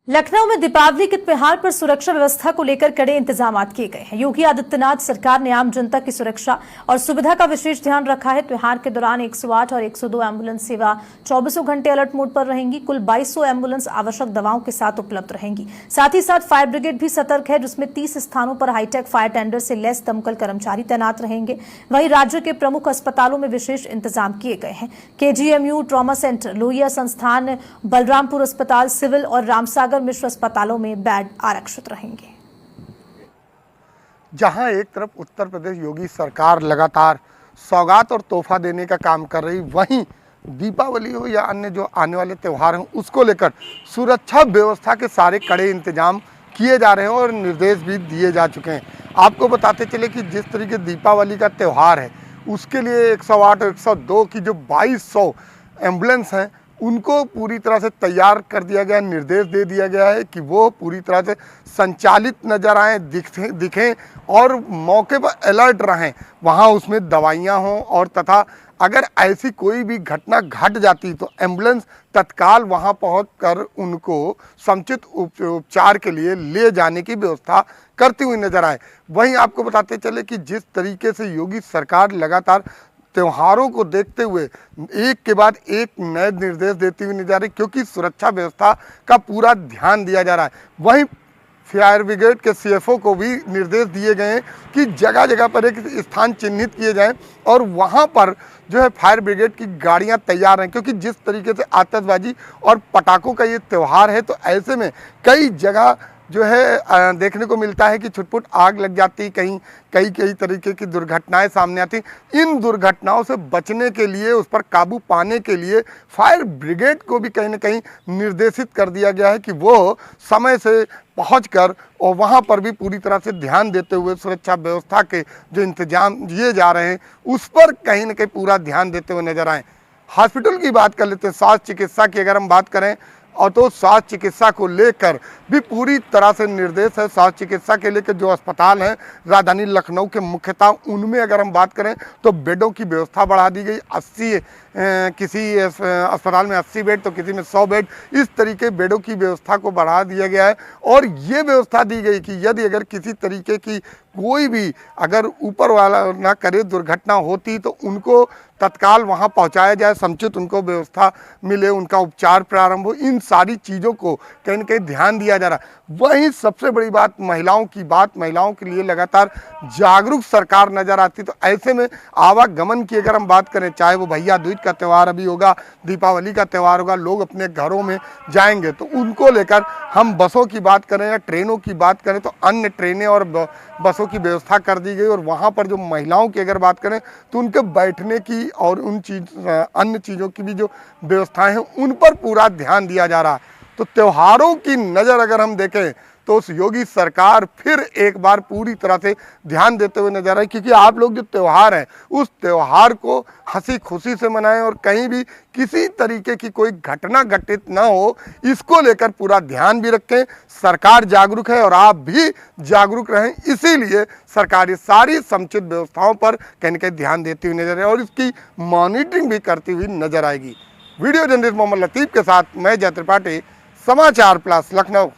लखनऊ में दीपावली के त्योहार पर सुरक्षा व्यवस्था को लेकर कड़े इंतजाम किए गए हैं। योगी आदित्यनाथ सरकार ने आम जनता की सुरक्षा और सुविधा का विशेष ध्यान रखा है। त्योहार के दौरान 108 और 102 एम्बुलेंस सेवा 24 घंटे अलर्ट मोड पर रहेंगी। कुल 2200 एम्बुलेंस आवश्यक दवाओं के साथ उपलब्ध रहेंगी। साथ ही साथ फायर ब्रिगेड भी सतर्क है, जिसमें 30 स्थानों पर हाईटेक फायर टेंडर से लैस दमकल कर्मचारी तैनात रहेंगे। वहीं राज्य के प्रमुख अस्पतालों में विशेष इंतजाम किए गए हैं। KGMU ट्रॉमा सेंटर, लोहिया संस्थान, बलरामपुर अस्पताल, सिविल और रामसागर मिश्र अस्पतालों में बेड आरक्षित रहेंगे। जहां एक तरफ उत्तर प्रदेश योगी सरकार लगातार सौगात और तोहफा देने का काम कर रही, वहीं दीपावली हो या अन्य जो आने वाले त्यौहार हैं उसको लेकर सुरक्षा व्यवस्था के सारे कड़े इंतजाम किए जा रहे हैं और निर्देश भी दिए जा चुके हैं। आपको बताते चले कि जिस तरीके दीपावली का त्यौहार है उसके लिए 108 और 102 की जो 2200 एम्बुलेंस हैं उनको पूरी तरह से तैयार कर दिया गया, निर्देश दे दिया गया है कि वो पूरी तरह से संचालित नज़र आएँ, दिखें और मौके पर अलर्ट रहें। वहाँ उसमें दवाइयाँ हों और तथा अगर ऐसी कोई भी घटना घट जाती तो एम्बुलेंस तत्काल वहाँ पहुंचकर उनको समुचित उपचार के लिए ले जाने की व्यवस्था करती हुई नजर आए। वहीं आपको बताते चले कि जिस तरीके से योगी सरकार लगातार त्योहारों को देखते हुए एक के बाद एक नए निर्देश देती हुई नजर आ रही, क्योंकि सुरक्षा व्यवस्था का पूरा ध्यान दिया जा रहा है। वहीं फायर ब्रिगेड के CFO को भी निर्देश दिए गए हैं कि जगह जगह पर एक स्थान चिन्हित किए जाएं और वहां पर जो है फायर ब्रिगेड की गाड़ियां तैयार हैं, क्योंकि जिस तरीके से आतिशबाजी और पटाखों का ये त्यौहार है तो ऐसे में कई जगह जो है देखने को मिलता है कि छुटपुट आग लग जाती, कहीं कई तरीके की दुर्घटनाएं सामने आती। इन दुर्घटनाओं से बचने के लिए, उस पर काबू पाने के लिए फायर ब्रिगेड को भी कहीं ना कहीं निर्देशित कर दिया गया है कि वो समय से पहुंचकर और वहां पर भी पूरी तरह से ध्यान देते हुए सुरक्षा व्यवस्था के जो इंतजाम किए जा रहे हैं उस पर कहीं ना कहीं पूरा ध्यान देते हुए नजर आए। हॉस्पिटल की बात कर लेते हैं, स्वास्थ्य चिकित्सा की अगर हम बात करें और तो स्वास्थ्य चिकित्सा को लेकर भी पूरी तरह से निर्देश है। स्वास्थ्य चिकित्सा के लेकर जो अस्पताल हैं राजधानी लखनऊ के मुख्यतः उनमें अगर हम बात करें तो बेडों की व्यवस्था बढ़ा दी गई। 80 किसी अस्पताल में 80 बेड तो किसी में 100 बेड, इस तरीके बेडों की व्यवस्था को बढ़ा दिया गया है। और ये व्यवस्था दी गई कि यदि अगर किसी तरीके की कोई भी अगर ऊपर वाला ना करे दुर्घटना होती तो उनको तत्काल वहां पहुंचाया जाए, समुचित उनको व्यवस्था मिले, उनका उपचार प्रारंभ हो। इन सारी चीज़ों को कहीं ना कहीं ध्यान दिया जा रहा है। वहीं सबसे बड़ी बात महिलाओं की महिलाओं के लिए लगातार जागरूक सरकार नजर आती। तो ऐसे में आवागमन की अगर हम बात करें, चाहे वो भैया दूज का त्यौहार अभी होगा, दीपावली का त्यौहार होगा, लोग अपने घरों में जाएंगे तो उनको लेकर हम बसों की बात करें या ट्रेनों की बात करें तो अन्य ट्रेनें और बसों की व्यवस्था कर दी गई। और वहाँ पर जो महिलाओं की अगर बात करें तो उनके बैठने की और उन अन्य चीज़ों की भी जो व्यवस्थाएं हैं उन पर पूरा ध्यान दिया जा रहा है। तो त्योहारों की नज़र अगर हम देखें तो उस योगी सरकार फिर एक बार पूरी तरह से ध्यान देते हुए नजर आए, क्योंकि आप लोग जो त्यौहार है उस त्यौहार को हंसी खुशी से मनाएं और कहीं भी किसी तरीके की कोई घटना घटित ना हो, इसको लेकर पूरा ध्यान भी रखें। सरकार जागरूक है और आप भी जागरूक रहें, इसीलिए सरकार ये सारी समुचित व्यवस्थाओं पर कहीं ना कहीं ध्यान देती हुई नजर आए और इसकी मॉनिटरिंग भी करती हुई नजर आएगी। वीडियो जर्नलिस्ट मोहम्मद लतीफ़ के साथ मैं जय त्रिपाठी, समाचार प्लस लखनऊ।